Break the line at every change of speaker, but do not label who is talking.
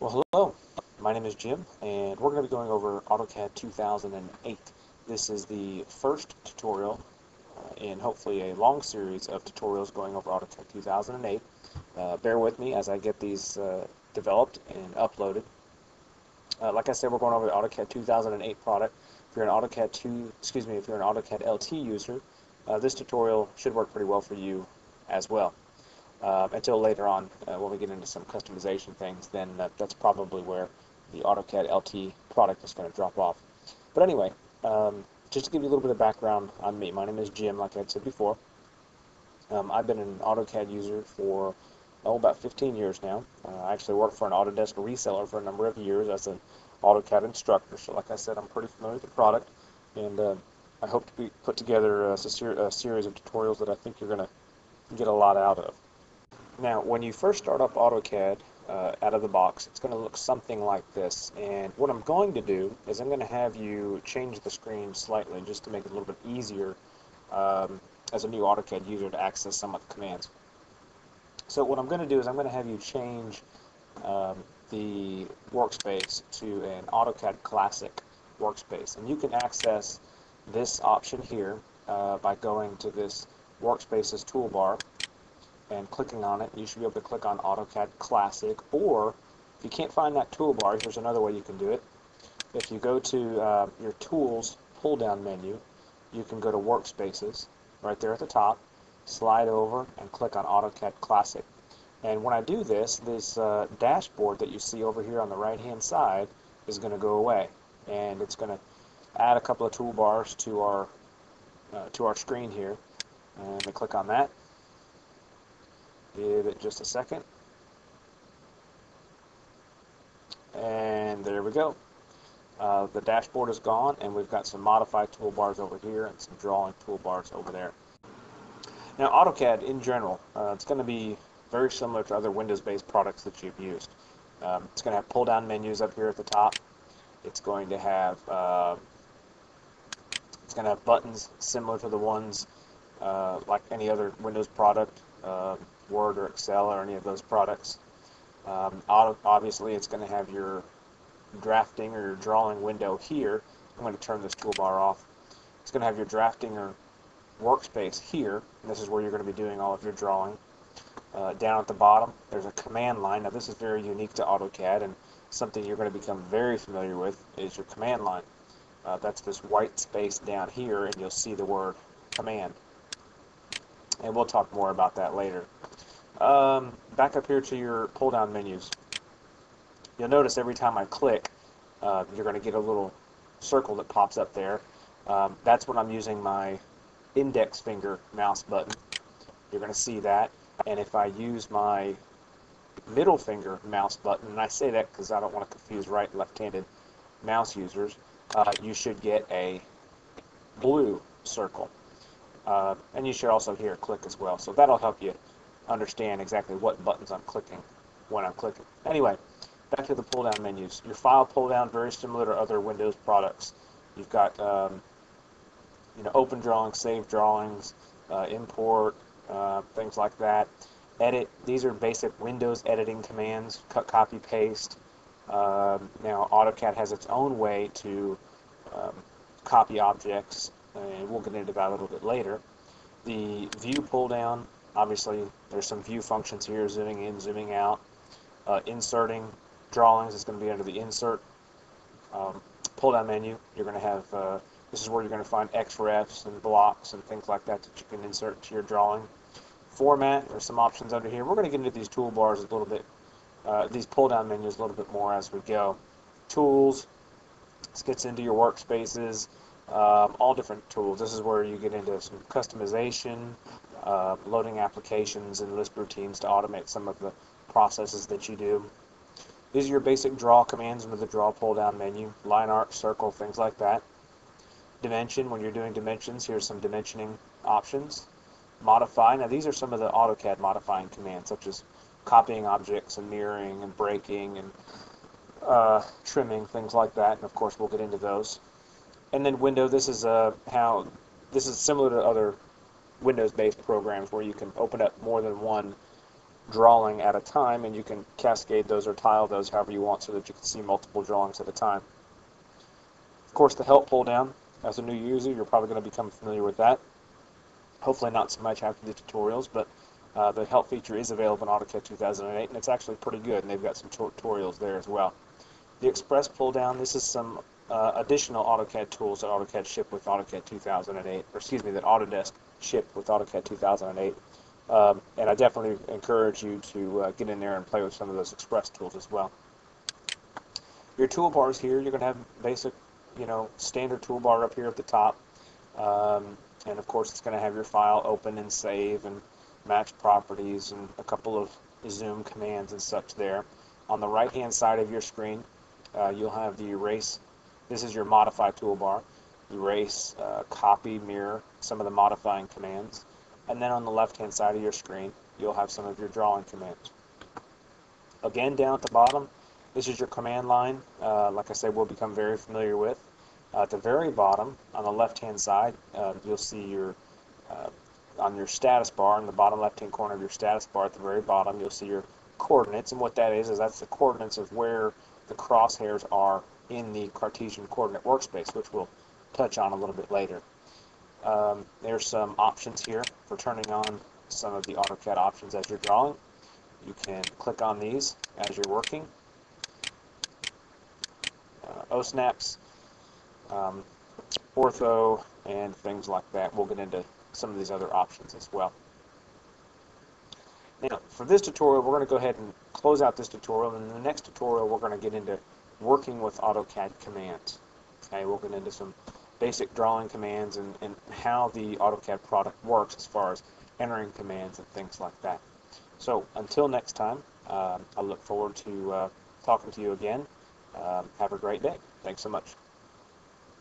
Well, hello. My name is Jim, and we're going to be going over AutoCAD 2008. This is the first tutorial in hopefully a long series of tutorials going over AutoCAD 2008. Bear with me as I get these developed and uploaded. Like I said, we're going over the AutoCAD 2008 product. If you're an if you're an AutoCAD LT user, this tutorial should work pretty well for you as well. Until later on, when we get into some customization things, then that's probably where the AutoCAD LT product is going to drop off. But anyway, just to give you a little bit of background on me, my name is Jim, like I said before. I've been an AutoCAD user for about 15 years now. I actually worked for an Autodesk reseller for a number of years as an AutoCAD instructor. So like I said, I'm pretty familiar with the product, and I hope to put together a series of tutorials that I think you're going to get a lot out of. Now, when you first start up AutoCAD out of the box, it's going to look something like this. And what I'm going to do is I'm going to have you change the screen slightly just to make it a little bit easier as a new AutoCAD user to access some of the commands. So what I'm going to do is I'm going to have you change the workspace to an AutoCAD Classic workspace. And you can access this option here by going to this Workspaces toolbar and clicking on it. You should be able to click on AutoCAD Classic, or if you can't find that toolbar, here's another way you can do it. If you go to your Tools pull-down menu, you can go to Workspaces right there at the top, slide over and click on AutoCAD Classic. And when I do this, this dashboard that you see over here on the right hand side is going to go away, and it's going to add a couple of toolbars to our screen here. And we click on that. Give it just a second. And there we go. The dashboard is gone, and we've got some modified toolbars over here and some drawing toolbars over there. Now, AutoCAD in general, it's going to be very similar to other Windows-based products that you've used. It's going to have pull-down menus up here at the top. It's going to have buttons similar to the ones like any other Windows product. Word or Excel or any of those products. Obviously, it's going to have your drafting or your drawing window here. I'm going to turn this toolbar off. It's going to have your drafting or workspace here, and this is where you're going to be doing all of your drawing. Down at the bottom, there's a command line. Now, this is very unique to AutoCAD, and something you're going to become very familiar with is your command line. That's this white space down here, and you'll see the word command. And we'll talk more about that later. Back up here to your pull-down menus. You'll notice every time I click, you're going to get a little circle that pops up there. That's when I'm using my index finger mouse button. You're going to see that. And if I use my middle finger mouse button, and I say that because I don't want to confuse right and left-handed mouse users, you should get a blue circle. And you should also hear a click as well. So that'll help you understand exactly what buttons I'm clicking when I'm clicking. Anyway, back to the pull-down menus. Your file pull-down, very similar to other Windows products. You've got open drawings, save drawings, import, things like that. Edit. These are basic Windows editing commands. Cut, copy, paste. Now AutoCAD has its own way to copy objects, and we'll get into that a little bit later. The view pull-down. Obviously, there's some view functions here, zooming in, zooming out. Inserting drawings is going to be under the Insert pull-down menu. You're going to have, this is where you're going to find XREFs and blocks and things like that you can insert to your drawing. Format, there's some options under here. We're going to get into these toolbars a little bit, these pull-down menus a little bit more as we go. Tools, this gets into your workspaces, all different tools. This is where you get into some customization, loading applications and list routines to automate some of the processes that you do. These are your basic draw commands under the draw pull-down menu. Line art, circle, things like that. Dimension, when you're doing dimensions, here's some dimensioning options. Modify, now these are some of the AutoCAD modifying commands, such as copying objects and mirroring and breaking and trimming, things like that. And of course, we'll get into those. And then window, this is similar to other Windows-based programs where you can open up more than one drawing at a time, and you can cascade those or tile those however you want so that you can see multiple drawings at a time. Of course, the help pull down, as a new user, you're probably going to become familiar with that. Hopefully not so much after the tutorials, but the help feature is available in AutoCAD 2008, and it's actually pretty good, and they've got some tutorials there as well. The Express pull down, this is some additional AutoCAD tools that AutoCAD shipped with AutoCAD 2008, or excuse me, that Autodesk shipped with AutoCAD 2008. And I definitely encourage you to get in there and play with some of those Express tools as well. Your toolbars here, you're going to have basic, standard toolbar up here at the top. And of course, it's going to have your file open and save and match properties and a couple of zoom commands and such there. On the right-hand side of your screen, you'll have the erase. This is your modify toolbar. Erase, copy, mirror, some of the modifying commands. And then on the left-hand side of your screen, you'll have some of your drawing commands. Again, down at the bottom, this is your command line. Like I said, we'll become very familiar with. At the very bottom, on the left-hand side, you'll see your on your status bar, in the bottom left-hand corner of your status bar at the very bottom, you'll see your coordinates. And what that is that's the coordinates of where the crosshairs are in the Cartesian coordinate workspace, which we'll touch on a little bit later. There's some options here for turning on some of the AutoCAD options as you're drawing. You can click on these as you're working. O-snaps, ortho, and things like that. We'll get into some of these other options as well. Now, for this tutorial, we're going to go ahead and close out this tutorial, and in the next tutorial, we're going to get into working with AutoCAD commands. Okay, we'll get into some basic drawing commands and how the AutoCAD product works as far as entering commands and things like that. So until next time, I look forward to talking to you again. Have a great day. Thanks so much.